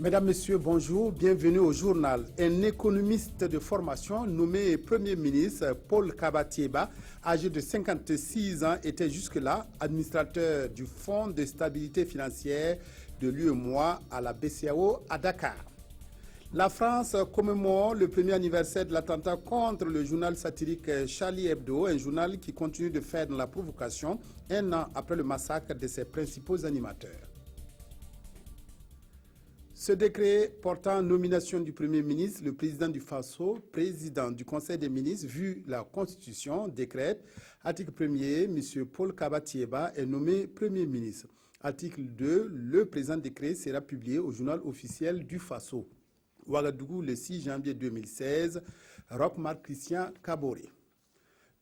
Mesdames, Messieurs, bonjour, bienvenue au journal. Un économiste de formation nommé Premier ministre, Paul Kaba-Thiéba, âgé de 56 ans, était jusque-là administrateur du Fonds de stabilité financière de l'UEMOA à la BCEAO à Dakar. La France commémore le premier anniversaire de l'attentat contre le journal satirique Charlie Hebdo, un journal qui continue de faire de la provocation un an après le massacre de ses principaux animateurs. Ce décret portant nomination du Premier ministre, le président du Faso, président du Conseil des ministres, vu la Constitution, décrète, article 1er, M. Paul Kaba-Thiéba est nommé Premier ministre. Article 2, le présent décret sera publié au journal officiel du Faso. Ouagadougou, le 6 janvier 2016, Roch-Marc Christian Kaboré.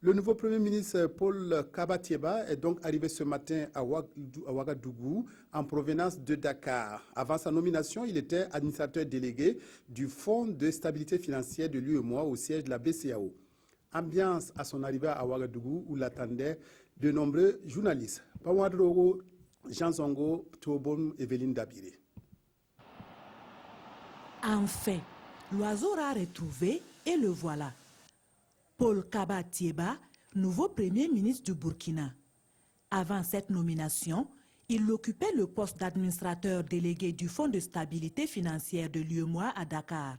Le nouveau Premier ministre Paul Kaba-Thiéba est donc arrivé ce matin à Ouagadougou en provenance de Dakar. Avant sa nomination, il était administrateur délégué du Fonds de stabilité financière de l'UEMOA au siège de la BCEAO. Ambiance à son arrivée à Ouagadougou où l'attendaient de nombreux journalistes. Pawadrogo, Jean Zongo, Tobon, Evelyne Dabiré. Enfin, l'oiseau rare est trouvé et le voilà. Paul Kaba-Thiéba, nouveau Premier ministre du Burkina. Avant cette nomination, il occupait le poste d'administrateur délégué du Fonds de stabilité financière de l'UEMOA à Dakar.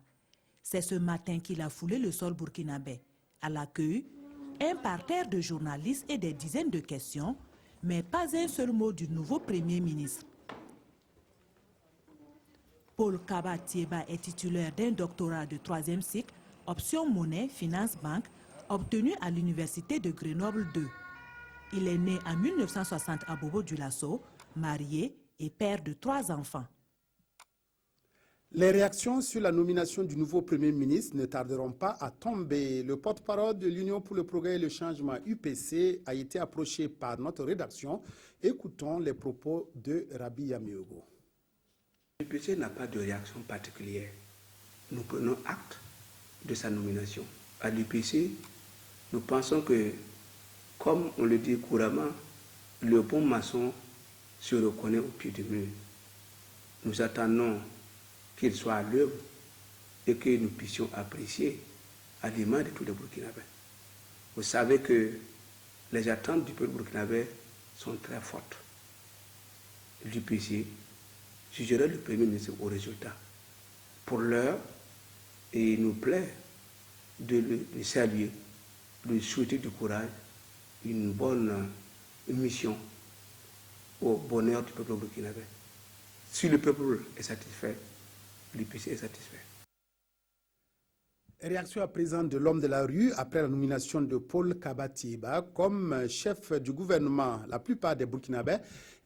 C'est ce matin qu'il a foulé le sol burkinabé. À l'accueil, un parterre de journalistes et des dizaines de questions, mais pas un seul mot du nouveau Premier ministre. Paul Kaba-Thiéba est titulaire d'un doctorat de 3e cycle, option monnaie, finance banque, obtenu à l'université de Grenoble 2. Il est né en 1960 à Bobo-Dioulasso, marié et père de 3 enfants. Les réactions sur la nomination du nouveau Premier ministre ne tarderont pas à tomber. Le porte-parole de l'Union pour le progrès et le changement UPC a été approché par notre rédaction. Écoutons les propos de Rabi Yamiogo. L'UPC n'a pas de réaction particulière. Nous prenons acte de sa nomination. À l'UPC, nous pensons que, comme on le dit couramment, le bon maçon se reconnaît au pied du mur. Nous attendons qu'il soit à l'œuvre et que nous puissions apprécier à l'image de tous les Burkinabés. Vous savez que les attentes du peuple burkinabé sont très fortes. L'UPC jugera le Premier ministre au résultat. Pour l'heure, il nous plaît de le saluer, de lui souhaiter du courage, une bonne mission au bonheur du peuple burkinabé. Si le peuple est satisfait, l'UPC est satisfait. Réaction à présent de l'homme de la rue après la nomination de Paul Kaba-Thiéba comme chef du gouvernement. La plupart des Burkinabés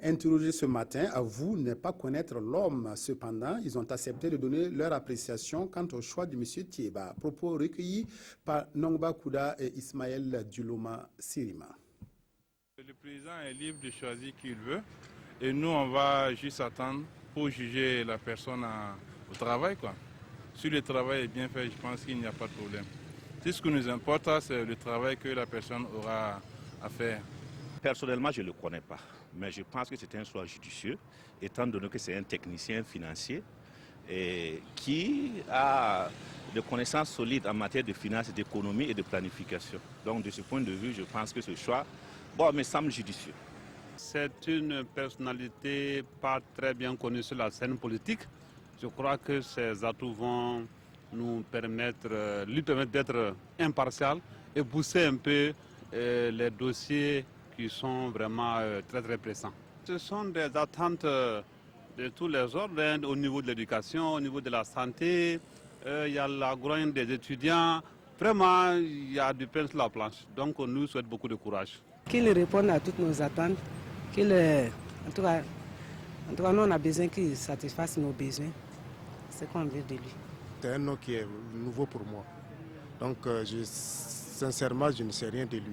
interrogés ce matin avouent ne pas connaître l'homme. Cependant, ils ont accepté de donner leur appréciation quant au choix de M. Thiéba. Propos recueillis par Nongba Kouda et Ismaël Duloma Sirima. Le président est libre de choisir qui il veut et nous on va juste attendre pour juger la personne au travail, quoi. Si le travail est bien fait, je pense qu'il n'y a pas de problème. Si ce qui nous importe, c'est le travail que la personne aura à faire. Personnellement, je ne le connais pas, mais je pense que c'est un choix judicieux, étant donné que c'est un technicien financier qui a des connaissances solides en matière de finances, d'économie et de planification. Donc de ce point de vue, je pense que ce choix me semble judicieux. C'est une personnalité pas très bien connue sur la scène politique. Je crois que ces atouts vont nous lui permettre d'être impartial et pousser un peu les dossiers qui sont vraiment très très pressants. Ce sont des attentes de tous les ordres, au niveau de l'éducation, au niveau de la santé, il y a la grogne des étudiants. Vraiment, il y a du pain sur la planche. Donc on nous souhaite beaucoup de courage. Qu'il réponde à toutes nos attentes, en tout cas, nous on a besoin qu'il satisfasse nos besoins. C'est ce qu'on veut de lui. C'est un nom qui est nouveau pour moi. Donc sincèrement, je ne sais rien de lui.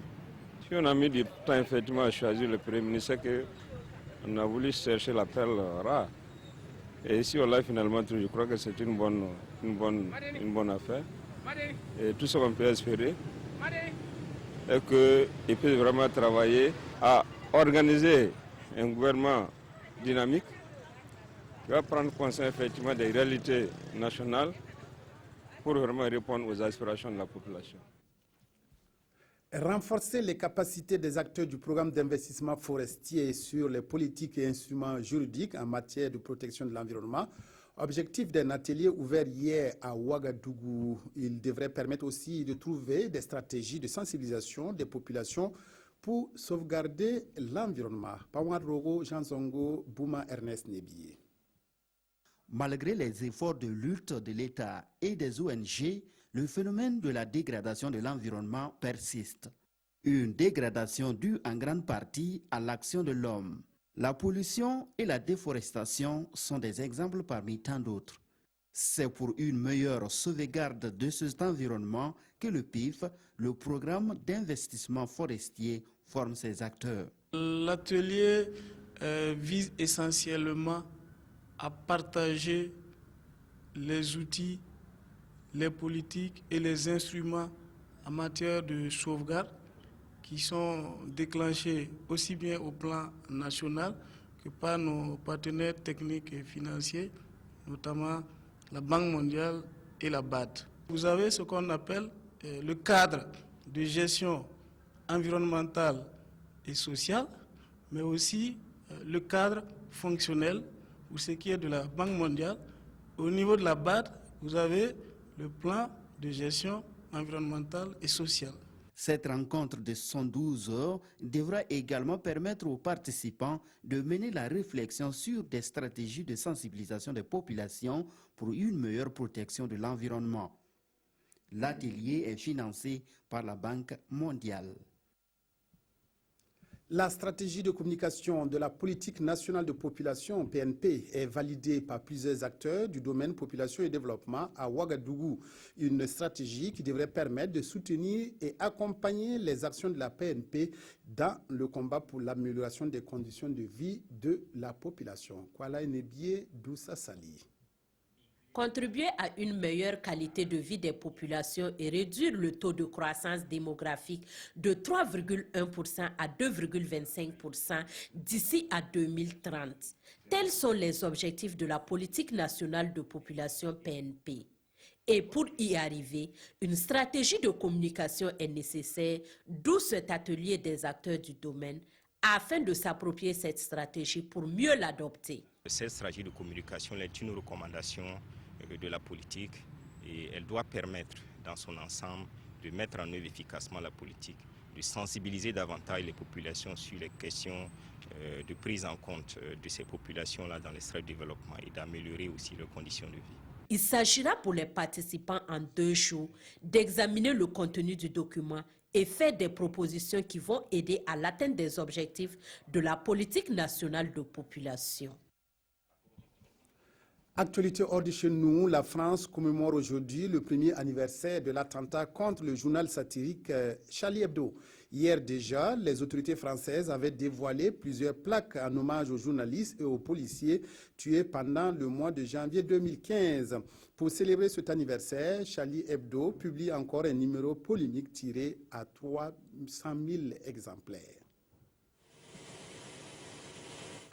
Si on a mis du temps effectivement à choisir le Premier ministre, c'est qu'on a voulu chercher la perle rare. Et ici on l'a finalement trouvé. Je crois que c'est une bonne affaire. Et tout ce qu'on peut espérer est qu'il peut vraiment travailler à organiser un gouvernement dynamique Il va prendre conscience effectivement des réalités nationales pour vraiment répondre aux aspirations de la population. Renforcer les capacités des acteurs du programme d'investissement forestier sur les politiques et instruments juridiques en matière de protection de l'environnement. Objectif d'un atelier ouvert hier à Ouagadougou. Il devrait permettre aussi de trouver des stratégies de sensibilisation des populations pour sauvegarder l'environnement. Pawad Rogo, Jean Zongo, Bouma Ernest Nebié. Malgré les efforts de lutte de l'État et des ONG, le phénomène de la dégradation de l'environnement persiste. Une dégradation due en grande partie à l'action de l'homme. La pollution et la déforestation sont des exemples parmi tant d'autres. C'est pour une meilleure sauvegarde de cet environnement que le PIF, le programme d'investissement forestier, forme ses acteurs. L'atelier vise essentiellement à partager les outils, les politiques et les instruments en matière de sauvegarde qui sont déclenchés aussi bien au plan national que par nos partenaires techniques et financiers, notamment la Banque mondiale et la BAD. Vous avez ce qu'on appelle le cadre de gestion environnementale et sociale, mais aussi le cadre fonctionnel, ou ce qui est de la Banque mondiale. Au niveau de la BAD, vous avez le plan de gestion environnementale et sociale. Cette rencontre de 112 heures devra également permettre aux participants de mener la réflexion sur des stratégies de sensibilisation des populations pour une meilleure protection de l'environnement. L'atelier est financé par la Banque mondiale. La stratégie de communication de la politique nationale de population, PNP, est validée par plusieurs acteurs du domaine population et développement à Ouagadougou. Une stratégie qui devrait permettre de soutenir et accompagner les actions de la PNP dans le combat pour l'amélioration des conditions de vie de la population. Kwala Enebie Doussa Sali. Contribuer à une meilleure qualité de vie des populations et réduire le taux de croissance démographique de 3,1% à 2,25% d'ici à 2030. Tels sont les objectifs de la politique nationale de population PNP. Et pour y arriver, une stratégie de communication est nécessaire, d'où cet atelier des acteurs du domaine, afin de s'approprier cette stratégie pour mieux l'adopter. Cette stratégie de communication est une recommandation de la politique et elle doit permettre dans son ensemble de mettre en œuvre efficacement la politique, de sensibiliser davantage les populations sur les questions de prise en compte de ces populations-là dans les stratégies de développement et d'améliorer aussi leurs conditions de vie. Il s'agira pour les participants en 2 jours d'examiner le contenu du document et faire des propositions qui vont aider à l'atteinte des objectifs de la politique nationale de population. Actualité hors de chez nous, la France commémore aujourd'hui le premier anniversaire de l'attentat contre le journal satirique Charlie Hebdo. Hier déjà, les autorités françaises avaient dévoilé plusieurs plaques en hommage aux journalistes et aux policiers tués pendant le mois de janvier 2015. Pour célébrer cet anniversaire, Charlie Hebdo publie encore un numéro polémique tiré à 300 000 exemplaires.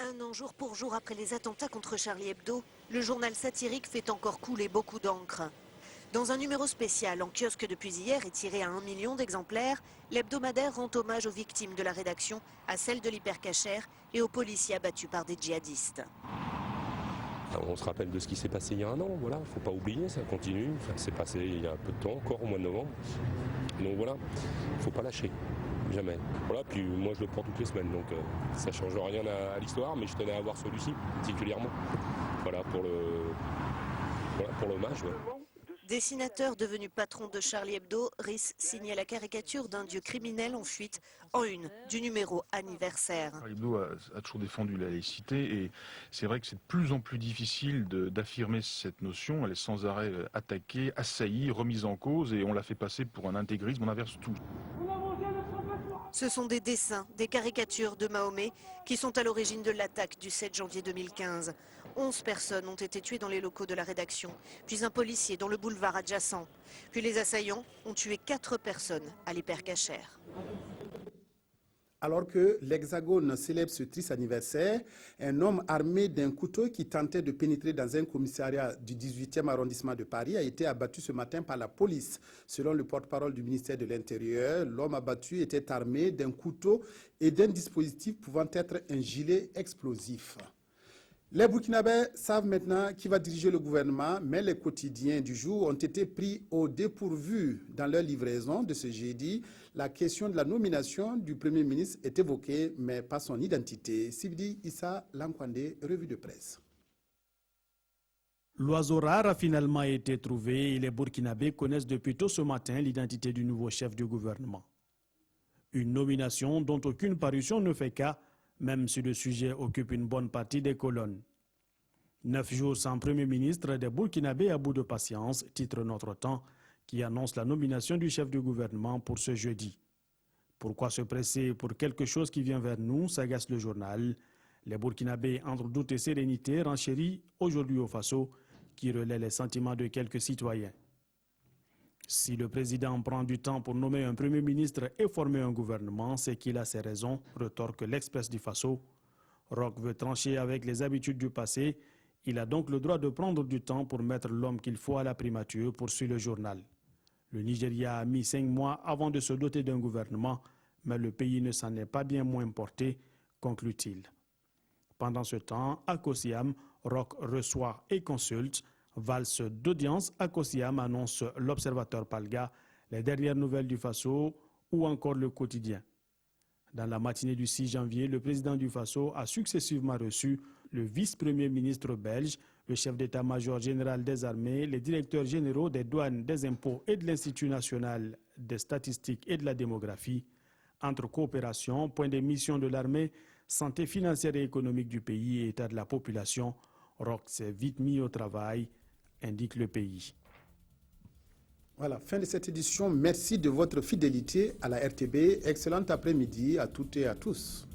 Un an jour pour jour après les attentats contre Charlie Hebdo, le journal satirique fait encore couler beaucoup d'encre. Dans un numéro spécial en kiosque depuis hier et tiré à 1 million d'exemplaires, l'hebdomadaire rend hommage aux victimes de la rédaction, à celles de l'hypercachère et aux policiers abattus par des djihadistes. On se rappelle de ce qui s'est passé il y a 1 an, voilà, faut pas oublier, ça continue, ça s'est passé il y a un peu de temps, encore au mois de novembre. Donc voilà, faut pas lâcher. Jamais. Voilà, puis moi je le prends toutes les semaines, donc ça change rien à l'histoire, mais je tenais à avoir celui-ci particulièrement. Voilà, pour l'hommage. Ouais. Dessinateur devenu patron de Charlie Hebdo, Riss signait la caricature d'un dieu criminel en fuite en une du numéro anniversaire. Charlie Hebdo a toujours défendu la laïcité et c'est vrai que c'est de plus en plus difficile d'affirmer cette notion. Elle est sans arrêt attaquée, assaillie, remise en cause et on la fait passer pour un intégrisme, on inverse tout. Ce sont des dessins, des caricatures de Mahomet qui sont à l'origine de l'attaque du 7 janvier 2015. 11 personnes ont été tuées dans les locaux de la rédaction, puis un policier dans le boulevard adjacent. Puis les assaillants ont tué 4 personnes à l'hypercachère. Alors que l'Hexagone célèbre ce triste anniversaire, un homme armé d'un couteau qui tentait de pénétrer dans un commissariat du 18e arrondissement de Paris a été abattu ce matin par la police. Selon le porte-parole du ministère de l'Intérieur, l'homme abattu était armé d'un couteau et d'un dispositif pouvant être un gilet explosif. Les Burkinabés savent maintenant qui va diriger le gouvernement, mais les quotidiens du jour ont été pris au dépourvu dans leur livraison de ce jeudi. La question de la nomination du Premier ministre est évoquée, mais pas son identité. Sibidi Issa Lankwande, revue de presse. L'oiseau rare a finalement été trouvé et les Burkinabés connaissent depuis tôt ce matin l'identité du nouveau chef du gouvernement. Une nomination dont aucune parution ne fait cas, même si le sujet occupe une bonne partie des colonnes. 9 jours sans Premier ministre, des Burkinabés à bout de patience, titre Notre Temps, qui annonce la nomination du chef du gouvernement pour ce jeudi. Pourquoi se presser pour quelque chose qui vient vers nous, s'agace le journal. Les Burkinabés, entre doute et sérénité, renchérissent aujourd'hui au Faso, qui relaie les sentiments de quelques citoyens. Si le président prend du temps pour nommer un Premier ministre et former un gouvernement, c'est qu'il a ses raisons, retorque l'Express du Faso. Roch veut trancher avec les habitudes du passé. Il a donc le droit de prendre du temps pour mettre l'homme qu'il faut à la primature, poursuit le journal. Le Nigeria a mis 5 mois avant de se doter d'un gouvernement, mais le pays ne s'en est pas bien moins porté, conclut-il. Pendant ce temps, à Kosiam, Roch reçoit et consulte. Valse d'audience à Kosiam, annonce l'Observateur Palga, les dernières nouvelles du Faso ou encore le quotidien. Dans la matinée du 6 janvier, le président du Faso a successivement reçu le vice-premier ministre belge, le chef d'état-major général des armées, les directeurs généraux des douanes, des impôts et de l'Institut national des statistiques et de la démographie. Entre coopération, point des missions de l'armée, santé financière et économique du pays et état de la population, Roch s'est vite mis au travail, indique le pays. Voilà, fin de cette édition. Merci de votre fidélité à la RTB. Excellent après-midi à toutes et à tous.